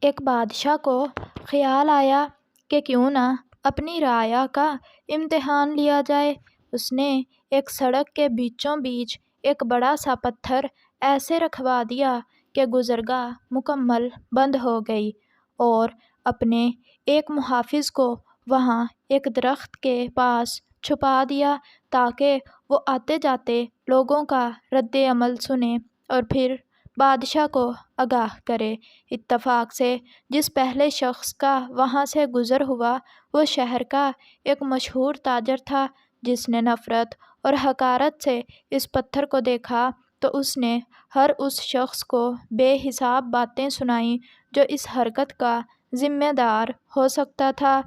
ایک بادشاہ کو خیال آیا کہ کیوں نہ اپنی رعایا کا امتحان لیا جائے۔ اس نے ایک سڑک کے بیچوں بیچ ایک بڑا سا پتھر ایسے رکھوا دیا کہ گزرگاہ مکمل بند ہو گئی، اور اپنے ایک محافظ کو وہاں ایک درخت کے پاس چھپا دیا تاکہ وہ آتے جاتے لوگوں کا رد عمل سنے اور پھر بادشاہ کو آگاہ کرے۔ اتفاق سے جس پہلے شخص کا وہاں سے گزر ہوا وہ شہر کا ایک مشہور تاجر تھا۔ جس نے نفرت اور حقارت سے اس پتھر کو دیکھا تو اس نے ہر اس شخص کو بے حساب باتیں سنائیں جو اس حرکت کا ذمہ دار ہو سکتا تھا،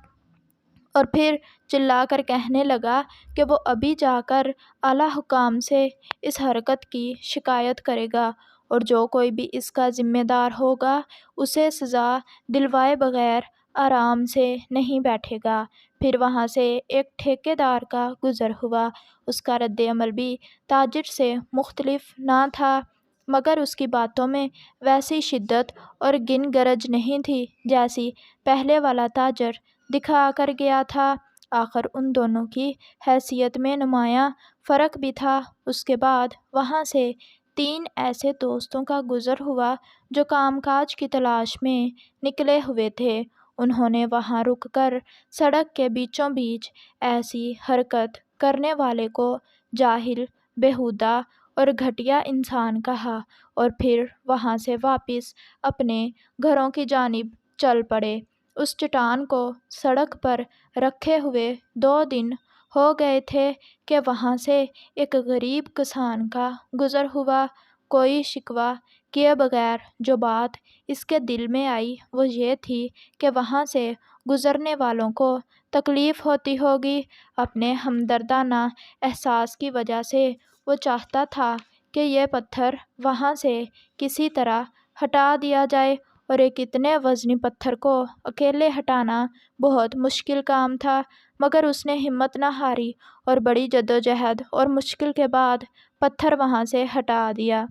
اور پھر چلا کر کہنے لگا کہ وہ ابھی جا کر اعلیٰ حکام سے اس حرکت کی شکایت کرے گا، اور جو کوئی بھی اس کا ذمہ دار ہوگا اسے سزا دلوائے بغیر آرام سے نہیں بیٹھے گا۔ پھر وہاں سے ایک ٹھیکیدار کا گزر ہوا۔ اس کا رد عمل بھی تاجر سے مختلف نہ تھا، مگر اس کی باتوں میں ویسی شدت اور گن گرج نہیں تھی جیسی پہلے والا تاجر دکھا کر گیا تھا۔ آخر ان دونوں کی حیثیت میں نمایاں فرق بھی تھا۔ اس کے بعد وہاں سے 3 ایسے دوستوں کا گزر ہوا جو کام کاج کی تلاش میں نکلے ہوئے تھے۔ انہوں نے وہاں رک کر سڑک کے بیچوں بیچ ایسی حرکت کرنے والے کو جاہل، بیہودہ اور گھٹیا انسان کہا، اور پھر وہاں سے واپس اپنے گھروں کی جانب چل پڑے۔ اس چٹان کو سڑک پر رکھے ہوئے 2 دن ہو گئے تھے کہ وہاں سے ایک غریب کسان کا گزر ہوا۔ کوئی شکوہ کیے بغیر جو بات اس کے دل میں آئی وہ یہ تھی کہ وہاں سے گزرنے والوں کو تکلیف ہوتی ہوگی۔ اپنے ہمدردانہ احساس کی وجہ سے وہ چاہتا تھا کہ یہ پتھر وہاں سے کسی طرح ہٹا دیا جائے، اور ایک اتنے وزنی پتھر کو اکیلے ہٹانا بہت مشکل کام تھا، مگر اس نے ہمت نہ ہاری اور بڑی جدوجہد اور مشکل کے بعد پتھر وہاں سے ہٹا دیا۔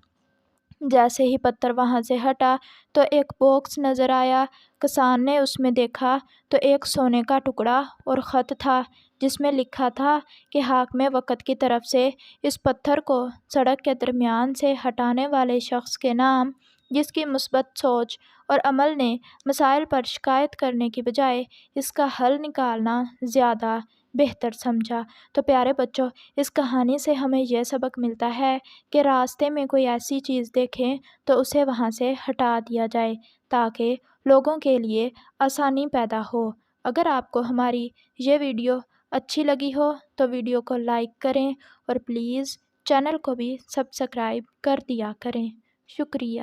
جیسے ہی پتھر وہاں سے ہٹا تو ایک باکس نظر آیا۔ کسان نے اس میں دیکھا تو ایک سونے کا ٹکڑا اور خط تھا جس میں لکھا تھا کہ حاکم وقت کی طرف سے اس پتھر کو سڑک کے درمیان سے ہٹانے والے شخص کے نام، جس کی مثبت سوچ اور عمل نے مسائل پر شکایت کرنے کی بجائے اس کا حل نکالنا زیادہ بہتر سمجھا۔ تو پیارے بچوں، اس کہانی سے ہمیں یہ سبق ملتا ہے کہ راستے میں کوئی ایسی چیز دیکھیں تو اسے وہاں سے ہٹا دیا جائے تاکہ لوگوں کے لیے آسانی پیدا ہو۔ اگر آپ کو ہماری یہ ویڈیو اچھی لگی ہو تو ویڈیو کو لائک کریں اور پلیز چینل کو بھی سبسکرائب کر دیا کریں۔ شکریہ۔